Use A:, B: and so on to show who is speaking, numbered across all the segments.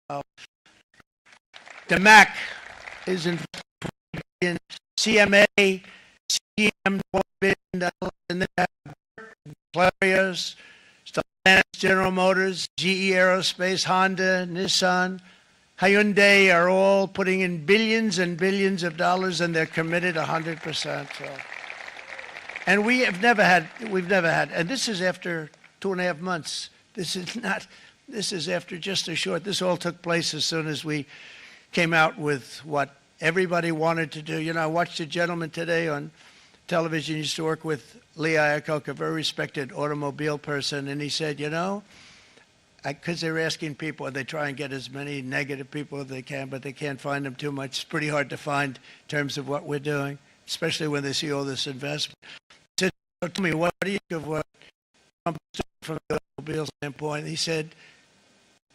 A: The MAC is in CMA, CM, $1 billion, and then Clarios, Stellantis, General Motors, GE Aerospace, Honda, Nissan, Hyundai are all putting in billions and billions of dollars, and they're committed 100%. So. And we've never had, and this is after 2.5 months. This is after just a short, this all took place as soon as we came out with what everybody wanted to do. You know, I watched a gentleman today on television, used to work with Lee Iacocca, a very respected automobile person, and he said, you know, because they're asking people, and they try and get as many negative people as they can, but they can't find them too much. It's pretty hard to find in terms of what we're doing, especially when they see all this investment. He said, so tell me, what do you think of what Trump is doing from the automobile standpoint? He said,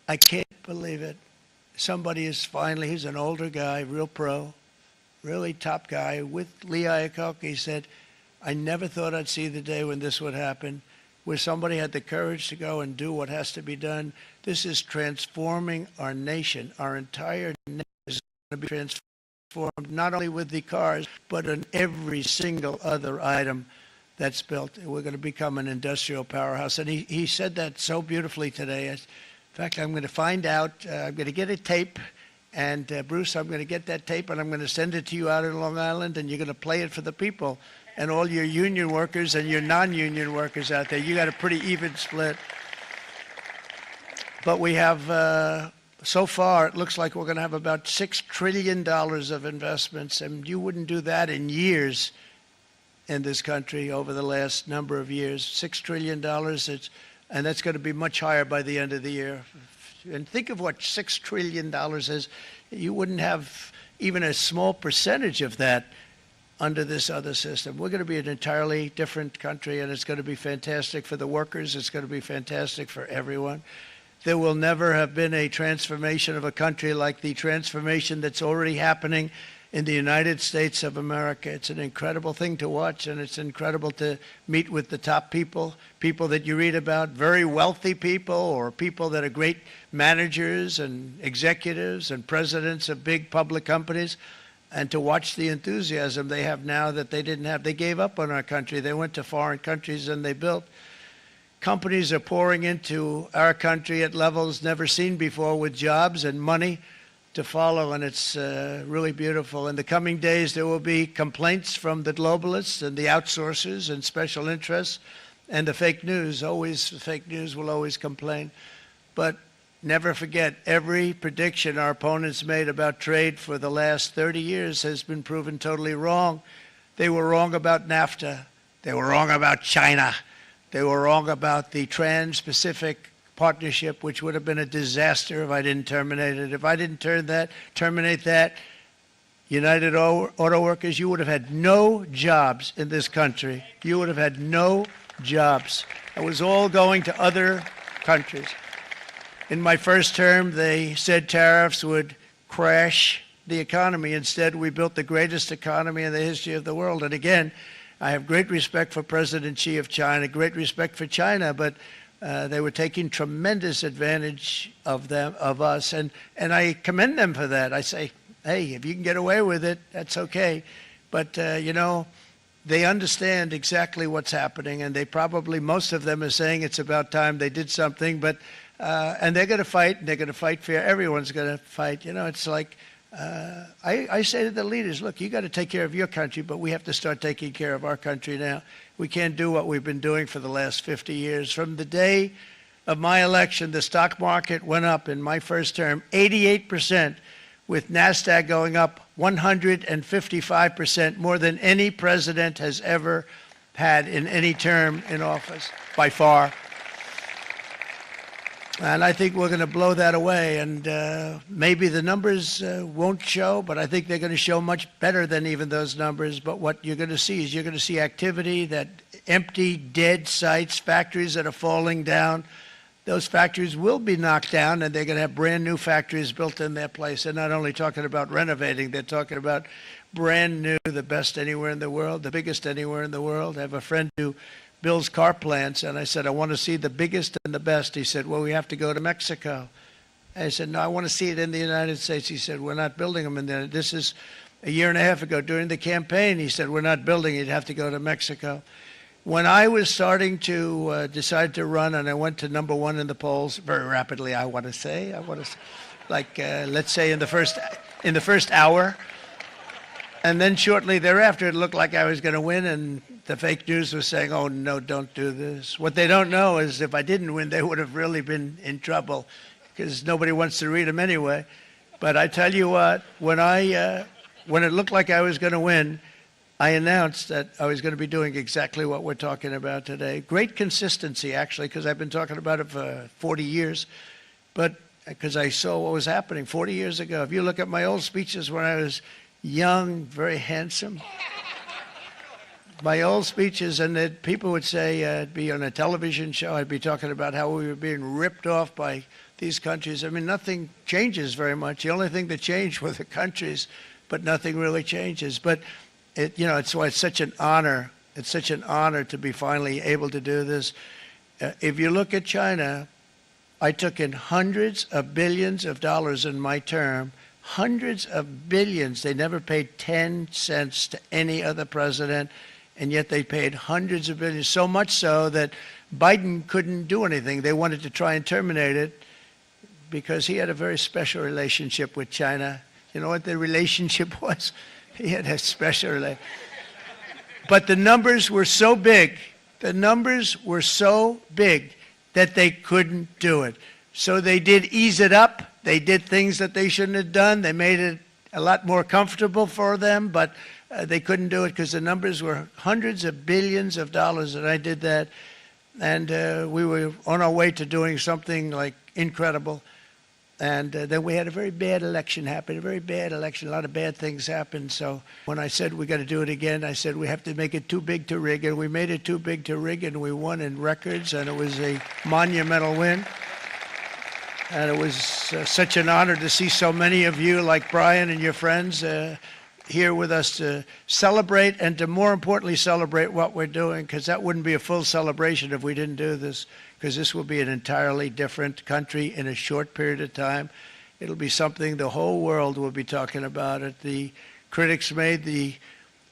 A: I can't believe it. Somebody is finally, he's an older guy, real pro, really top guy, with Lee Iacocca. He said, I never thought I'd see the day when this would happen, where somebody had the courage to go and do what has to be done. This is transforming our nation. Our entire nation is going to be transformed, not only with the cars, but on every single other item that's built. We're going to become an industrial powerhouse. And he said that so beautifully today. In fact, I'm going to find out, I'm going to get a tape, and Bruce, I'm going to get that tape, and I'm going to send it to you out in Long Island, and you're going to play it for the people. And all your union workers and your non-union workers out there, you got a pretty even split. But we have, so far, it looks like we're going to have about $6 trillion of investments, and you wouldn't do that in years in this country over the last number of years. $6 trillion, and that's going to be much higher by the end of the year. And think of what $6 trillion is. You wouldn't have even a small percentage of that under this other system. We're going to be an entirely different country, and it's going to be fantastic for the workers. It's going to be fantastic for everyone. There will never have been a transformation of a country like the transformation that's already happening in the United States of America. It's an incredible thing to watch, and it's incredible to meet with the top people, people that you read about, very wealthy people, or people that are great managers and executives and presidents of big public companies, and to watch the enthusiasm they have now that they didn't have. They gave up on our country. They went to foreign countries and they built. Companies are pouring into our country at levels never seen before, with jobs and money to follow, and it's really beautiful. In the coming days, there will be complaints from the globalists and the outsourcers and special interests and the fake news. Always, the fake news will always complain. But never forget, every prediction our opponents made about trade for the last 30 years has been proven totally wrong. They were wrong about NAFTA. They were wrong about China. They were wrong about the Trans-Pacific Partnership, which would have been a disaster if I didn't terminate it. If I didn't terminate that, United Auto Workers, you would have had no jobs in this country. You would have had no jobs. It was all going to other countries. In my first term, they said tariffs would crash the economy. Instead, we built the greatest economy in the history of the world. And again, I have great respect for President Xi of China, great respect for China, but they were taking tremendous advantage of us, and I commend them for that. I say, hey, if you can get away with it, that's okay. But, you know, they understand exactly what's happening, and they probably, most of them are saying it's about time they did something, but and they're going to fight, and they're going to fight fair. Everyone's going to fight. You know, it's like, I say to the leaders, look, you got to take care of your country, but we have to start taking care of our country now. We can't do what we've been doing for the last 50 years. From the day of my election, the stock market went up in my first term 88%, with NASDAQ going up 155%, more than any president has ever had in any term in office, by far. And I think we're going to blow that away. And maybe the numbers won't show, but I think they're going to show much better than even those numbers. But what you're going to see is you're going to see activity, that empty, dead sites, factories that are falling down. Those factories will be knocked down, and they're going to have brand new factories built in their place. They're not only talking about renovating, they're talking about brand new, the best anywhere in the world, the biggest anywhere in the world. I have a friend who builds car plants, and I said, I want to see the biggest and the best. He said, well, we have to go to Mexico. I said, no, I want to see it in the United States. He said, we're not building them in there. This is a year and a half ago during the campaign. He said, we're not building it. You'd have to go to Mexico. When I was starting to decide to run, and I went to number one in the polls very rapidly, I want to say, like let's say in the first hour, and then shortly thereafter, it looked like I was going to win, and the fake news was saying, "Oh no, don't do this." What they don't know is if I didn't win, they would have really been in trouble, because nobody wants to read them anyway. But I tell you what, when it looked like I was going to win, I announced that I was going to be doing exactly what we're talking about today. Great consistency, actually, because I've been talking about it for 40 years. But because I saw what was happening 40 years ago. If you look at my old speeches when I was young, very handsome, my old speeches, and that people would say, I'd be on a television show, I'd be talking about how we were being ripped off by these countries. I mean, nothing changes very much. The only thing that changed were the countries, but nothing really changes. But it's why it's such an honor. It's such an honor to be finally able to do this. If you look at China, I took in hundreds of billions of dollars in my term, hundreds of billions. They never paid 10 cents to any other president, and yet they paid hundreds of billions, so much so that Biden couldn't do anything. They wanted to try and terminate it because he had a very special relationship with China. You know what the relationship was? He had a special relationship. But the numbers were so big, that they couldn't do it. So they did ease it up. They did things that they shouldn't have done. They made it a lot more comfortable for them, but they couldn't do it because the numbers were hundreds of billions of dollars, and I did that. And we were on our way to doing something like incredible. And then we had a very bad election happen, a very bad election. A lot of bad things happened. So when I said we got to do it again, I said we have to make it too big to rig. And we made it too big to rig, and we won in records. And it was a monumental win. And it was such an honor to see so many of you, like Brian and your friends, here with us to celebrate, and to more importantly celebrate what we're doing, because that wouldn't be a full celebration if we didn't do this, because this will be an entirely different country in a short period of time. It'll be something the whole world will be talking about it. The critics made the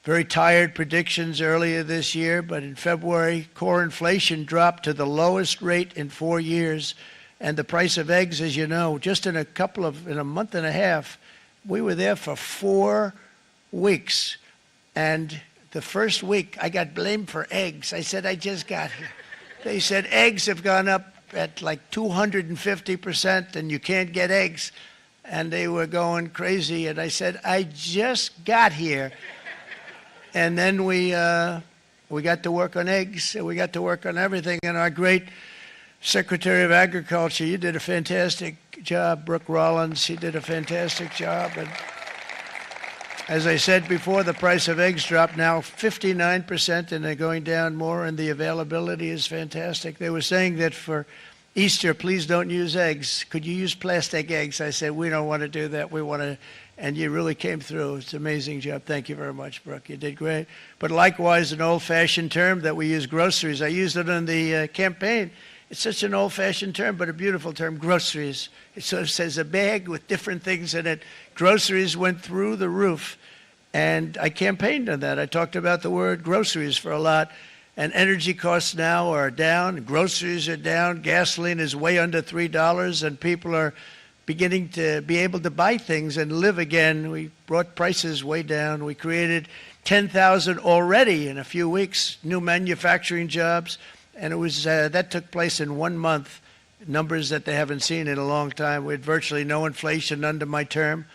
A: very tired predictions earlier this year, but in February, core inflation dropped to the lowest rate in 4 years, and the price of eggs, as you know, just in a month and a half, we were there for 4 weeks, and the first week I got blamed for eggs. I said, I just got here. They said eggs have gone up at like 250% and you can't get eggs, and they were going crazy. And I said, I just got here. And then we got to work on eggs, and we got to work on everything. And our great Secretary of Agriculture, you did a fantastic job, Brooke Rollins. She did a fantastic job. And as I said before, the price of eggs dropped now 59%, and they're going down more, and the availability is fantastic. They were saying that for Easter, please don't use eggs. Could you use plastic eggs? I said, we don't want to do that. We want to, and you really came through. It's an amazing job. Thank you very much, Brooke. You did great. But likewise, an old-fashioned term that we use, groceries. I used it in the campaign. It's such an old-fashioned term, but a beautiful term, groceries. It sort of says a bag with different things in it. Groceries went through the roof, and I campaigned on that. I talked about the word groceries for a lot, and energy costs now are down. Groceries are down. Gasoline is way under $3, and people are beginning to be able to buy things and live again. We brought prices way down. We created 10,000 already in a few weeks, new manufacturing jobs. And it was that took place in 1 month, numbers that they haven't seen in a long time. We had virtually no inflation under my term.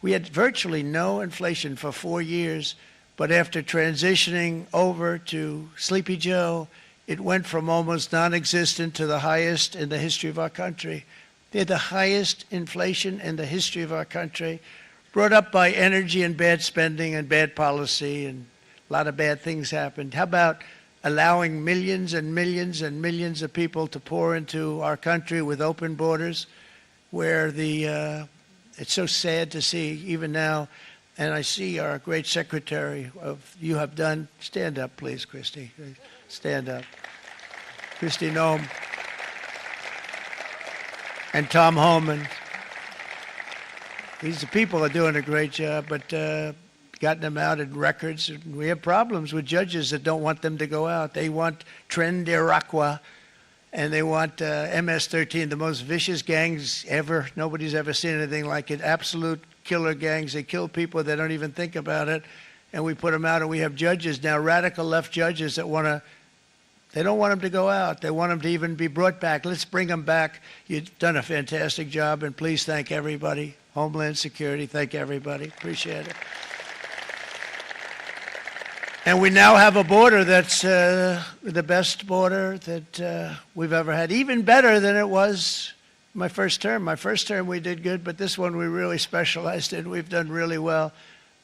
A: We had virtually no inflation for 4 years, but after transitioning over to Sleepy Joe, it went from almost non-existent to the highest in the history of our country. They had the highest inflation in the history of our country, brought up by energy and bad spending and bad policy, and a lot of bad things happened. How about allowing millions and millions and millions of people to pour into our country with open borders, where it's so sad to see even now. And I see our great secretary you have done. Stand up, please, Christy. Stand up. Christy Nome and Tom Homan. These people are doing a great job, but gotten them out in records. We have problems with judges that don't want them to go out. They want Tren de Aragua, and they want MS-13, the most vicious gangs ever. Nobody's ever seen anything like it. Absolute killer gangs. They kill people. They don't even think about it. And we put them out, and we have judges now, radical left judges that want to, they don't want them to go out. They want them to even be brought back. Let's bring them back. You've done a fantastic job, and please thank everybody. Homeland Security, thank everybody. Appreciate it. And we now have a border that's the best border that we've ever had, even better than it was my first term. My first term we did good, but this one we really specialized in. We've done really well.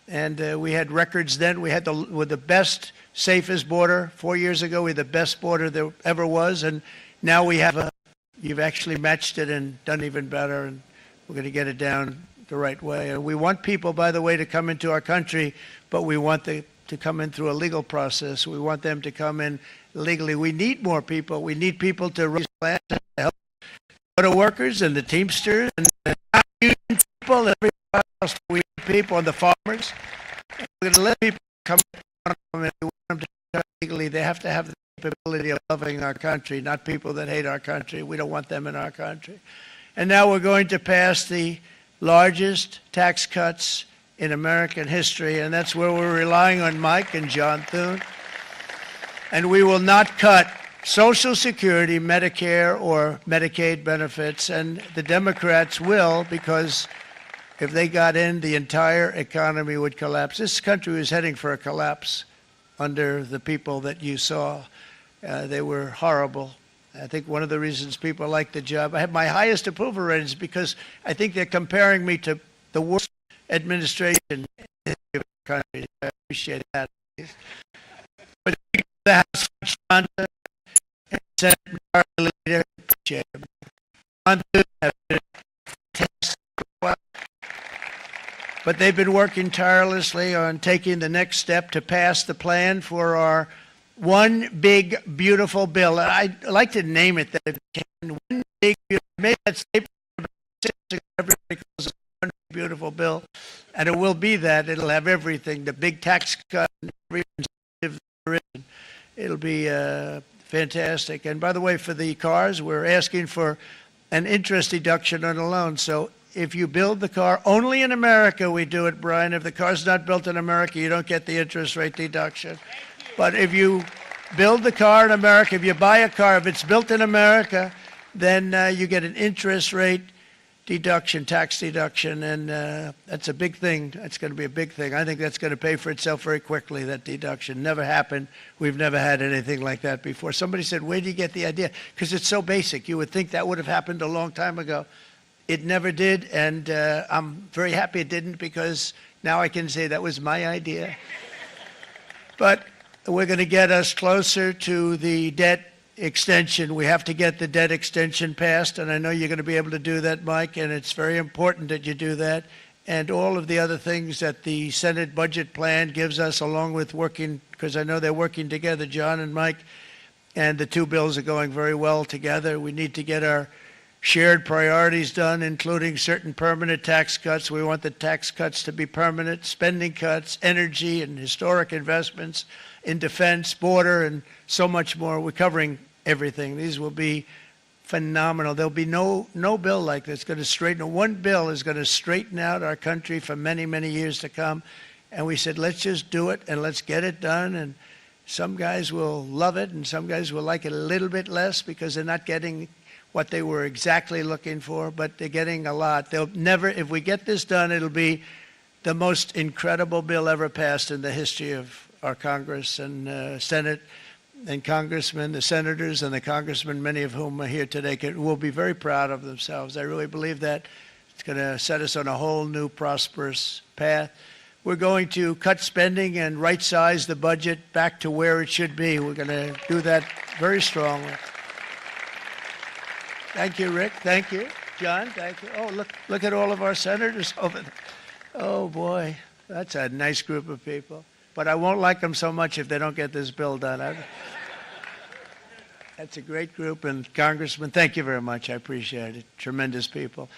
A: And we had records then. We had the best, safest border. 4 years ago, we had the best border there ever was. And now we have you've actually matched it and done even better. And we're going to get it down the right way. And we want people, by the way, to come into our country, but we want to come in through a legal process. We want them to come in legally. We need more people. We need people to raise land to help the workers and the Teamsters and the union people and everybody else. We need people and the farmers. And we're going to let people come in and we want them to come legally. They have to have the capability of loving our country, not people that hate our country. We don't want them in our country. And now we're going to pass the largest tax cuts in American history, and that's where we're relying on Mike and John Thune. And we will not cut Social Security, Medicare, or Medicaid benefits, and the Democrats will, because if they got in, the entire economy would collapse. This country was heading for a collapse under the people that you saw. They were horrible. I think one of the reasons people like the job, I have my highest approval ratings because I think they're comparing me to the worst administration in the country. I appreciate that. But the House and Senate Majority Leader, appreciate them. But they've been working tirelessly on taking the next step to pass the plan for our one big beautiful bill. I'd like to name it that. One big beautiful, maybe that's everybody calls it one beautiful bill, and it will be that. It'll have everything, the big tax cut, it'll be fantastic. And by the way, for the cars, we're asking for an interest deduction on a loan. So if you build the car only in America, we do it, Brian. If the car's not built in America, you don't get the interest rate deduction. But if you build the car in America, if you buy a car, if it's built in America, then you get an interest rate deduction, tax deduction, and that's a big thing. That's going to be a big thing. I think that's going to pay for itself very quickly, that deduction. Never happened. We've never had anything like that before. Somebody said, where do you get the idea? Because it's so basic. You would think that would have happened a long time ago. It never did, and I'm very happy it didn't because now I can say that was my idea. But we're going to get us closer to the debt extension. We have to get the debt extension passed, and I know you're going to be able to do that, Mike, and it's very important that you do that. And all of the other things that the Senate budget plan gives us, along with working, because I know they're working together, John and Mike, and the two bills are going very well together. We need to get our shared priorities done, including certain permanent tax cuts. We want the tax cuts to be permanent, spending cuts, energy and historic investments in defense, border, and so much more. We're covering everything. These will be phenomenal. There'll be no bill like this going to straighten. One bill is going to straighten out our country for many, many years to come. And we said, let's just do it and let's get it done. And some guys will love it and some guys will like it a little bit less because they're not getting what they were exactly looking for, but they're getting a lot. They'll never, if we get this done, it'll be the most incredible bill ever passed in the history of our Congress and Senate and congressmen, the senators and the congressmen, many of whom are here today, will be very proud of themselves. I really believe that. It's going to set us on a whole new prosperous path. We're going to cut spending and right-size the budget back to where it should be. We're going to do that very strongly. Thank you, Rick. Thank you. John, thank you. Oh, look at all of our senators over there. Oh, boy. That's a nice group of people. But I won't like them so much if they don't get this bill done. That's a great group. And Congressman, thank you very much. I appreciate it. Tremendous people.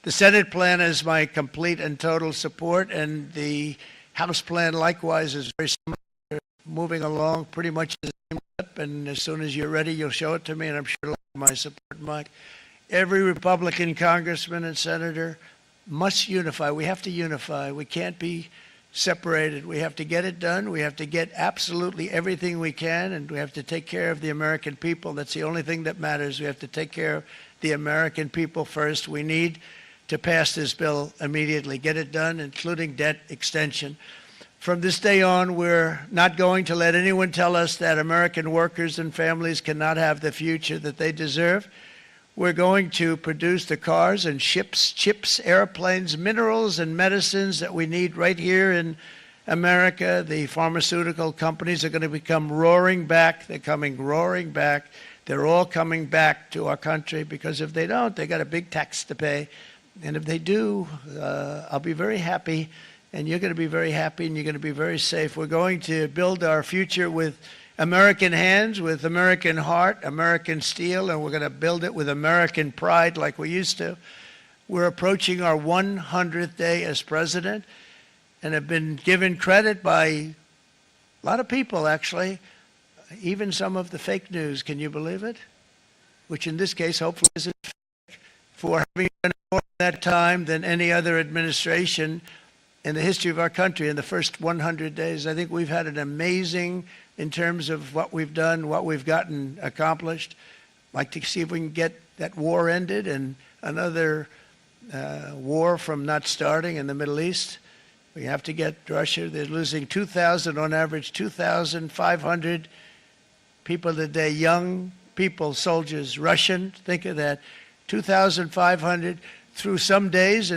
A: The Senate plan has my complete and total support, and the House plan likewise is very similar, moving along pretty much the same step, and as soon as you're ready, you'll show it to me, and I'm sure it'll have my support, Mike. Every Republican congressman and senator must unify. We have to unify. We can't be separated. We have to get it done. We have to get absolutely everything we can, and we have to take care of the American people. That's the only thing that matters. We have to take care of the American people first. We need to pass this bill immediately, get it done, including debt extension. From this day on, we're not going to let anyone tell us that American workers and families cannot have the future that they deserve. We're going to produce the cars and ships, chips, airplanes, minerals, and medicines that we need right here in America. The pharmaceutical companies are going to become roaring back. They're coming roaring back. They're all coming back to our country, because if they don't, they got a big tax to pay. And if they do, I'll be very happy, and you're going to be very happy, and you're going to be very safe. We're going to build our future with American hands, with American heart, American steel, and we're going to build it with American pride like we used to. We're approaching our 100th day as president, and have been given credit by a lot of people, actually, even some of the fake news. Can you believe it? Which in this case, hopefully, isn't fake, for having done more in that time than any other administration in the history of our country in the first 100 days. I think we've had an amazing, in terms of what we've done, what we've gotten accomplished. I'd like to see if we can get that war ended and another war from not starting in the Middle East. We have to get Russia. They're losing 2,000 on average, 2,500 people a day, young people, soldiers, Russian. Think of that, 2,500 through some days,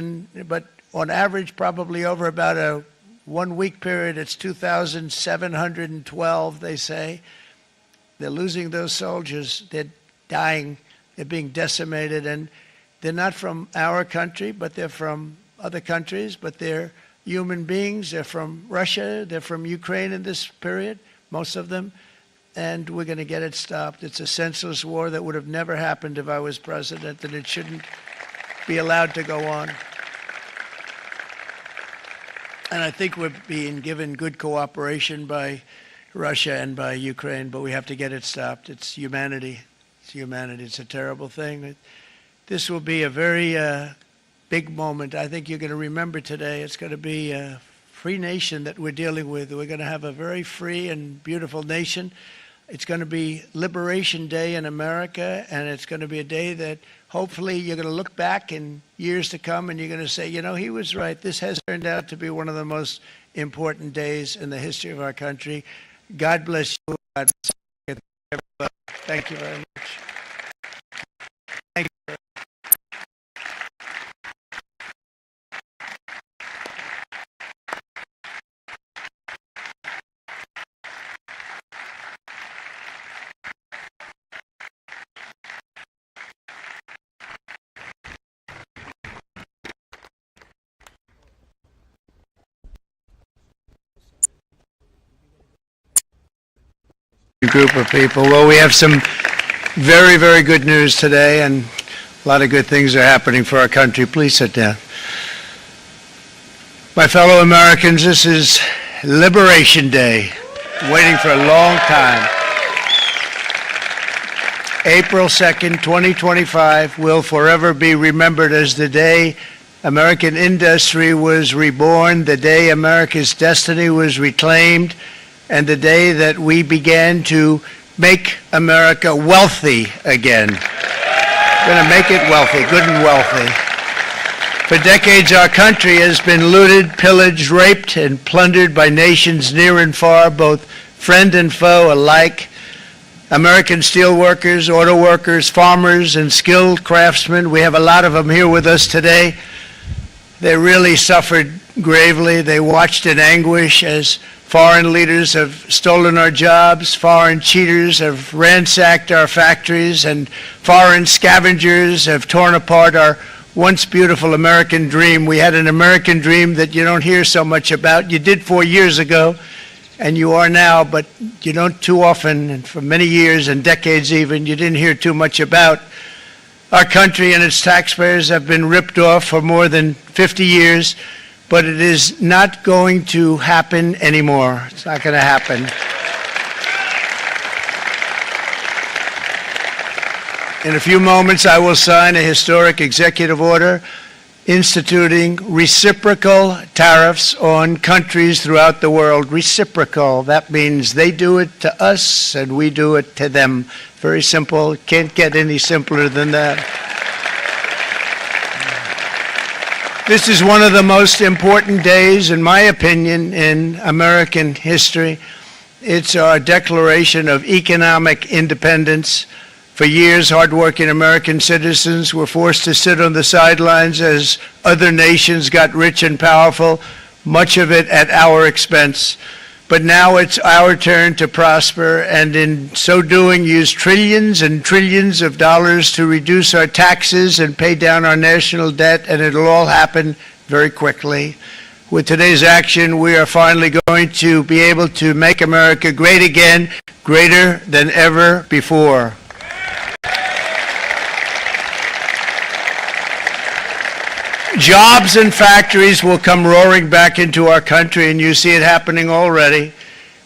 A: but on average, probably over about a 1 week period, it's 2,712, they say. They're losing those soldiers. They're dying. They're being decimated. And they're not from our country, but they're from other countries. But they're human beings. They're from Russia. They're from Ukraine in this period, most of them. And we're going to get it stopped. It's a senseless war that would have never happened if I was president, and it shouldn't be allowed to go on. And I think we're being given good cooperation by Russia and by Ukraine, but we have to get it stopped. It's humanity. It's humanity. It's a terrible thing. This will be a very big moment. I think you're going to remember today. It's going to be a free nation that we're dealing with. We're going to have a very free and beautiful nation. It's going to be Liberation Day in America, and it's going to be a day that hopefully you're going to look back in years to come and you're going to say, you know, he was right. This has turned out to be one of the most important days in the history of our country. God bless you. God bless you. Thank you very much. Thank you. Group of people. Well, we have some very, very good news today, and a lot of good things are happening for our country. Please sit down. My fellow Americans, this is Liberation Day, waiting for a long time. April 2nd, 2025 will forever be remembered as the day American industry was reborn, the day America's destiny was reclaimed, and the day that we began to make America wealthy again. We're going to make it wealthy, good and wealthy. For decades, our country has been looted, pillaged, raped, and plundered by nations near and far, both friend and foe alike. American steel workers, auto workers, farmers, and skilled craftsmen, we have a lot of them here with us today. They really suffered gravely. They watched in anguish as foreign leaders have stolen our jobs, foreign cheaters have ransacked our factories, and foreign scavengers have torn apart our once beautiful American dream. We had an American dream that you don't hear so much about. You did 4 years ago, and you are now, but you don't too often, and for many years and decades even, you didn't hear too much about Our country and its taxpayers have been ripped off for more than 50 years, but it is not going to happen anymore. It's not going to happen. In a few moments, I will sign a historic executive order instituting reciprocal tariffs on countries throughout the world. Reciprocal, that means they do it to us and we do it to them. Very simple, can't get any simpler than that. This is one of the most important days, in my opinion, in American history. It's our declaration of economic independence. For years, hardworking American citizens were forced to sit on the sidelines as other nations got rich and powerful, much of it at our expense. But now it's our turn to prosper, and in so doing, use trillions and trillions of dollars to reduce our taxes and pay down our national debt, and it'll all happen very quickly. With today's action, we are finally going to be able to make America great again, greater than ever before. Jobs and factories will come roaring back into our country, and you see it happening already.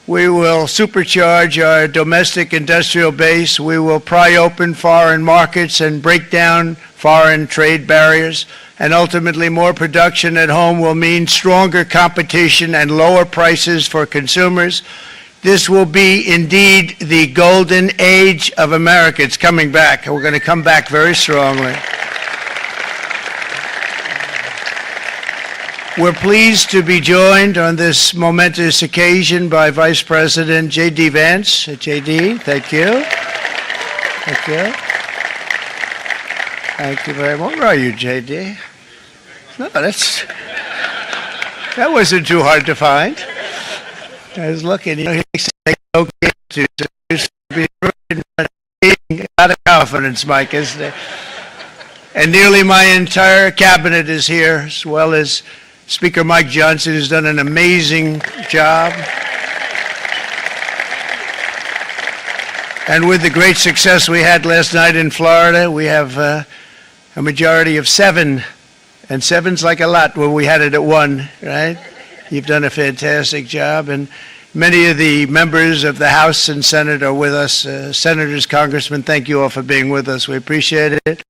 A: We will supercharge our domestic industrial base. We will pry open foreign markets and break down foreign trade barriers. And ultimately, more production at home will mean stronger competition and lower prices for consumers. This will be indeed the golden age of America. It's coming back, and we're going to come back very strongly. We're pleased to be joined on this momentous occasion by Vice President J.D. Vance. J.D., thank you. Thank you. Thank you very much. Where are you, J.D.? No, that wasn't too hard to find. I was looking. He likes to take okay to be a lot of confidence, Mike, isn't it? And nearly my entire cabinet is here, as well as Speaker Mike Johnson, who's done an amazing job. And with the great success we had last night in Florida, we have a majority of 7. And 7's like a lot when we had it at 1, right? You've done a fantastic job. And many of the members of the House and Senate are with us. Senators, Congressmen, thank you all for being with us. We appreciate it.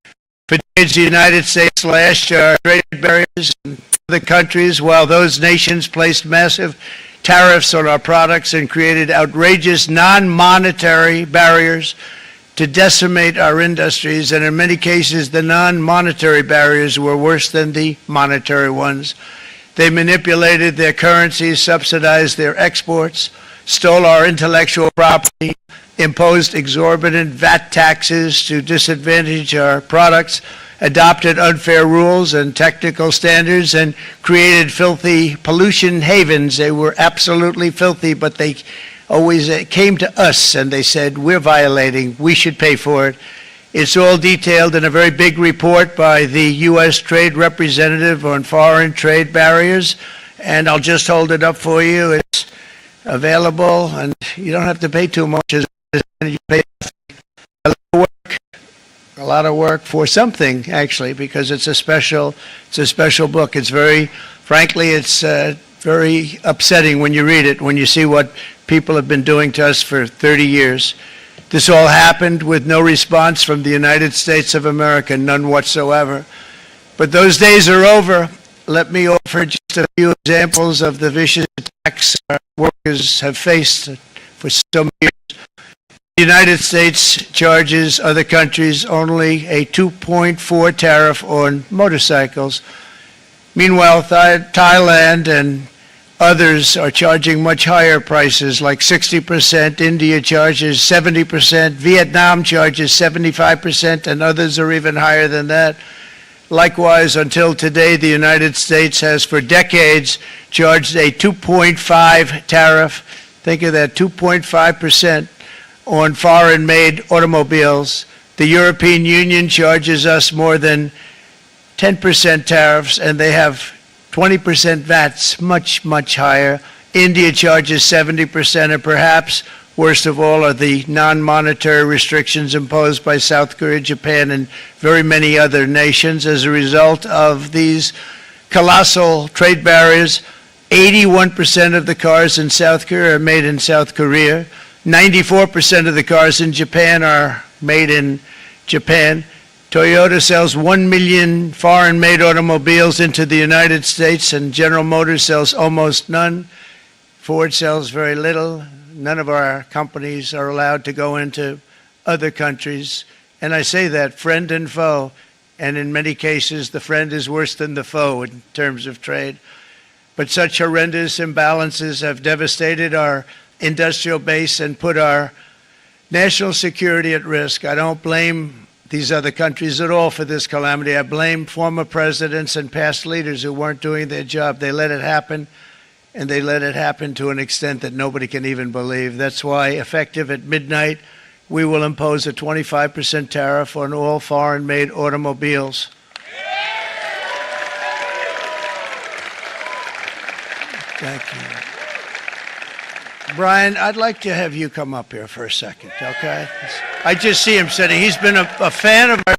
A: For decades, the United States slashed our trade barriers in other countries, while those nations placed massive tariffs on our products and created outrageous non-monetary barriers to decimate our industries. And in many cases, the non-monetary barriers were worse than the monetary ones. They manipulated their currencies, subsidized their exports, stole our intellectual property, imposed exorbitant VAT taxes to disadvantage our products, adopted unfair rules and technical standards, and created filthy pollution havens. They were absolutely filthy, but they always came to us and they said, we're violating, we should pay for it. It's all detailed in a very big report by the U.S. Trade Representative on foreign trade barriers, and I'll just hold it up for you. It's available, and you don't have to pay too much. You pay a lot of work for something, actually, because it's a special book. It's frankly, it's very upsetting when you read it, when you see what people have been doing to us for 30 years. This all happened with no response from the United States of America, none whatsoever. But those days are over. Let me offer just a few examples of the vicious attacks our workers have faced for so many years. The United States charges other countries only a 2.4 tariff on motorcycles. Meanwhile, Thailand and others are charging much higher prices, like 60%. India charges 70%. Vietnam charges 75%, and others are even higher than that. Likewise, until today, the United States has for decades charged a 2.5 tariff. Think of that, 2.5% on foreign-made automobiles. The European Union charges us more than 10% tariffs, and they have 20% VATs, much, much higher. India charges 70%, and perhaps Worst of all are the non-monetary restrictions imposed by South Korea, Japan, and very many other nations. As a result of these colossal trade barriers, 81% of the cars in South Korea are made in South Korea. 94% of the cars in Japan are made in Japan. Toyota sells 1 million foreign-made automobiles into the United States, and General Motors sells almost none. Ford sells very little. None of our companies are allowed to go into other countries. And I say that, friend and foe. And in many cases, the friend is worse than the foe in terms of trade. But such horrendous imbalances have devastated our industrial base and put our national security at risk. I don't blame these other countries at all for this calamity. I blame former presidents and past leaders who weren't doing their job. They let it happen, and they let it happen to an extent that nobody can even believe. That's why, effective at midnight, we will impose a 25% tariff on all foreign-made automobiles. Thank you. Brian, I'd like to have you come up here for a second, okay? I just see him sitting. He's been a fan of ours,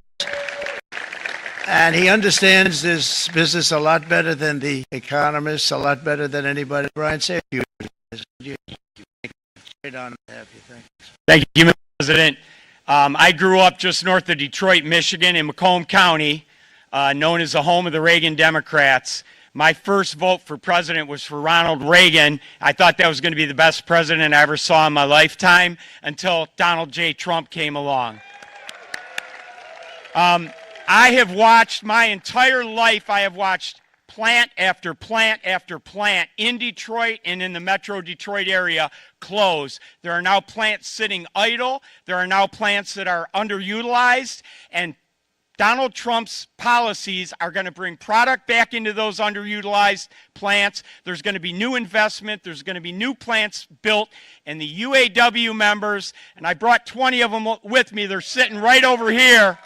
A: and he understands this business a lot better than the economists, a lot better than anybody. Brian, say a few words. Great honor to have you. Thanks.
B: Thank you, Mr. President. I grew up just north of Detroit, Michigan, in Macomb County, known as the home of the Reagan Democrats. My first vote for president was for Ronald Reagan. I thought that was going to be the best president I ever saw in my lifetime until Donald J. Trump came along. I have watched my entire life, I have watched plant after plant after plant in Detroit and in the metro Detroit area close. There are now plants sitting idle. There are now plants that are underutilized, and Donald Trump's policies are going to bring product back into those underutilized plants. There's going to be new investment. There's going to be new plants built. And the UAW members, and I brought 20 of them with me, they're sitting right over here.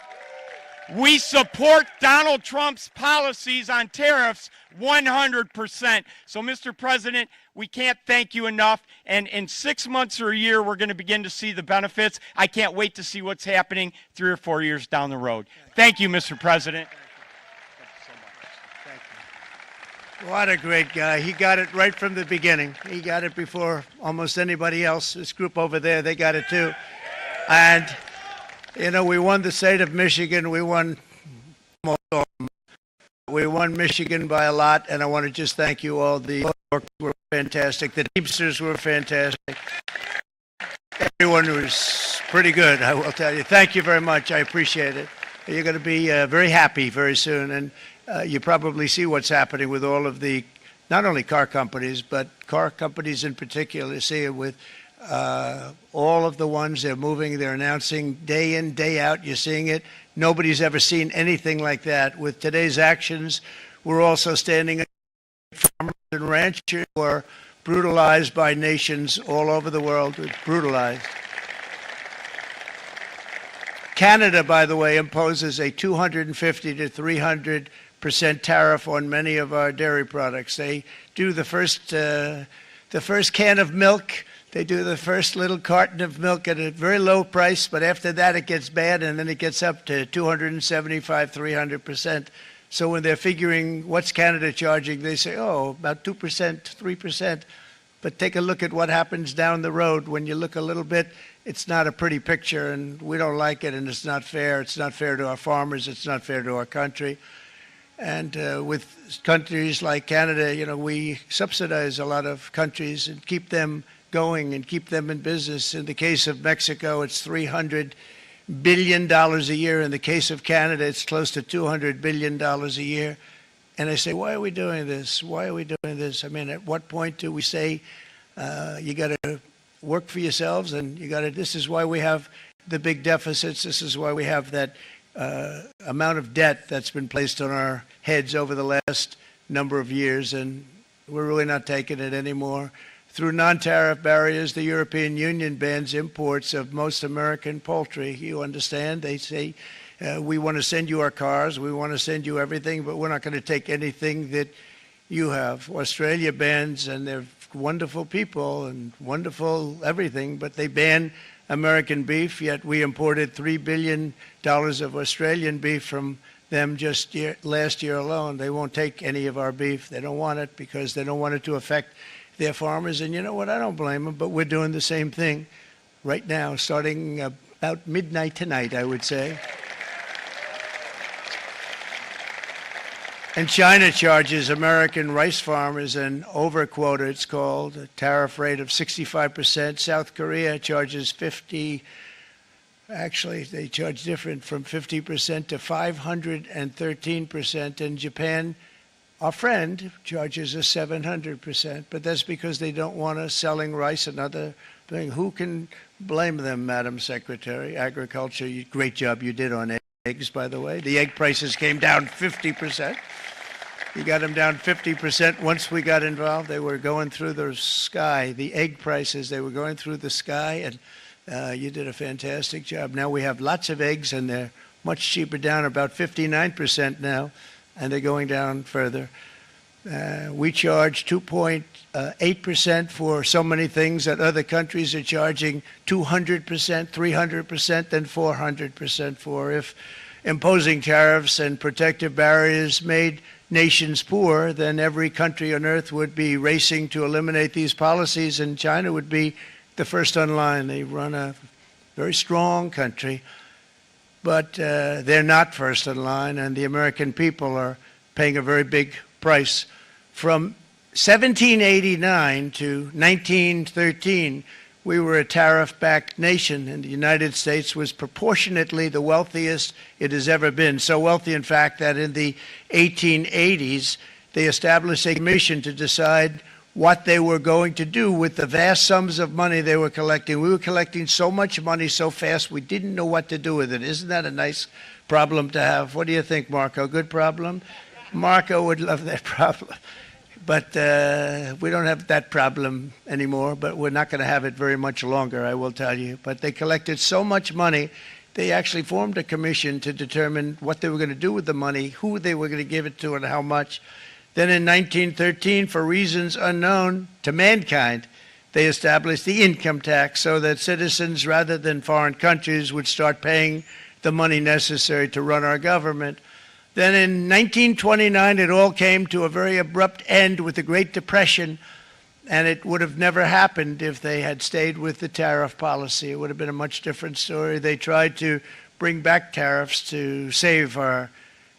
B: We support Donald Trump's policies on tariffs 100%. So, Mr. President, we can't thank you enough. And in 6 months or a year, we're going to begin to see the benefits. I can't wait to see what's happening 3 or 4 years down the road. Thank you, Mr. President.
A: Thank you. What a great guy. He got it right from the beginning. He got it before almost anybody else. This group over there, they got it too. And you know, we won the state of Michigan. We won Michigan by a lot, and I want to just thank you all. The workers were fantastic. The Teamsters were fantastic. Everyone was pretty good, I will tell you. Thank you very much. I appreciate it. You're going to be very happy very soon, and you probably see what's happening with all of the, not only car companies, but car companies in particular. You see it with all of the ones they're moving, they're announcing day in, day out. You're seeing it. Nobody's ever seen anything like that. With today's actions, we're also standing up for farmers and ranchers who are brutalized by nations all over the world. Brutalized. Canada, by the way, imposes a 250 to 300% tariff on many of our dairy products. They do the first can of milk. They do the first little carton of milk at a very low price, but after that it gets bad, and then it gets up to 275, 300%. So when they're figuring what's Canada charging, they say, oh, about 2%, 3%. But take a look at what happens down the road. When you look a little bit, it's not a pretty picture, and we don't like it, and it's not fair. It's not fair to our farmers. It's not fair to our country. And with countries like Canada, you know, we subsidize a lot of countries and keep them going and keep them in business. In the case of Mexico, it's $300 billion a year. In the case of Canada, it's close to $200 billion a year. And I say, why are we doing this? Why are we doing this? I mean, at what point do we say, you got to work for yourselves, and you got to, this is why we have the big deficits. This is why we have that amount of debt that's been placed on our heads over the last number of years, and we're really not taking it anymore. Through non-tariff barriers, the European Union bans imports of most American poultry. You understand? They say, we want to send you our cars, we want to send you everything, but we're not going to take anything that you have. Australia bans, and they're wonderful people and wonderful everything, but they ban American beef, yet we imported $3 billion of Australian beef from them just last year alone. They won't take any of our beef. They don't want it because they don't want it to affect their farmers. And you know what? I don't blame them, but we're doing the same thing right now, starting about midnight tonight, I would say. And China charges American rice farmers an overquota, it's called, a tariff rate of 65%. South Korea charges 50%. Actually, they charge different, from 50% to 513%. And Japan, our friend, charges us 700%. But that's because they don't want us selling rice and other things. Who can blame them, Madam Secretary? Agriculture, great job you did on eggs, by the way. The egg prices came down 50%. You got them down 50% once we got involved. They were going through the sky. The egg prices, they were going through the sky, and you did a fantastic job. Now we have lots of eggs, and they're much cheaper, down about 59% now, and they're going down further. We charge 2.8% for so many things that other countries are charging 200%, 300%, and 400% for. If imposing tariffs and protective barriers made nations poor, then every country on earth would be racing to eliminate these policies, and China would be the first on line. They run a very strong country, but they're not first in line, and the American people are paying a very big price. From 1789 to 1913, we were a tariff-backed nation, and the United States was proportionately the wealthiest it has ever been. So wealthy, in fact, that in the 1880s, they established a commission to decide what they were going to do with the vast sums of money they were collecting. We were collecting so much money so fast, we didn't know what to do with it. Isn't that a nice problem to have? What do you think, Marco? Good problem? Marco would love that problem. But we don't have that problem anymore, but we're not going to have it very much longer, I will tell you. But they collected so much money, they actually formed a commission to determine what they were going to do with the money, who they were going to give it to, and how much. Then in 1913, for reasons unknown to mankind, they established the income tax so that citizens, rather than foreign countries, would start paying the money necessary to run our government. Then in 1929, it all came to a very abrupt end with the Great Depression, and it would have never happened if they had stayed with the tariff policy. It would have been a much different story. They tried to bring back tariffs to save our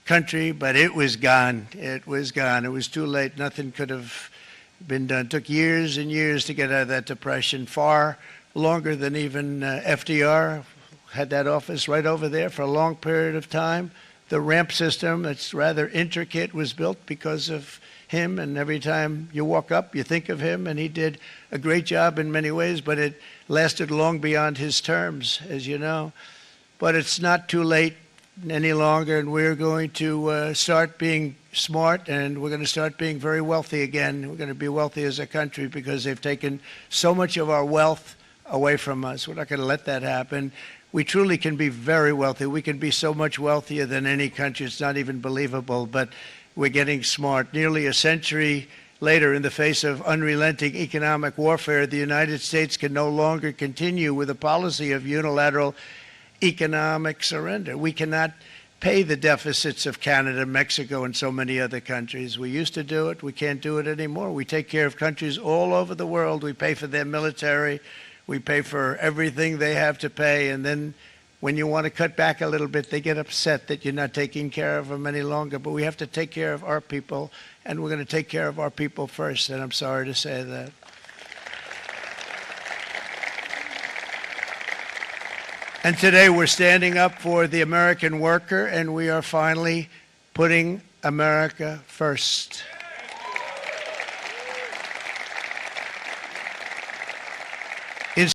A: country, but it was gone. It was gone. It was too late. Nothing could have been done. It took years and years to get out of that depression, far longer than even FDR had that office right over there for a long period of time. The ramp system, it's rather intricate, was built because of him, and every time you walk up, you think of him, and he did a great job in many ways, but it lasted long beyond his terms, as you know. But it's not too late any longer, and we're going to start being smart, and we're going to start being very wealthy again. We're going to be wealthy as a country because they've taken so much of our wealth away from us. We're not going to let that happen. We truly can be very wealthy. We can be so much wealthier than any country. It's not even believable, but we're getting smart. Nearly a century later, in the face of unrelenting economic warfare, the United States can no longer continue with a policy of unilateral economic surrender. We cannot pay the deficits of Canada, Mexico, and so many other countries. We used to do it. We can't do it anymore. We take care of countries all over the world. We pay for their military. We pay for everything they have to pay, and then when you want to cut back a little bit, they get upset that you're not taking care of them any longer. But we have to take care of our people, and we're going to take care of our people first, and I'm sorry to say that. And today we're standing up for the American worker, and we are finally putting America first.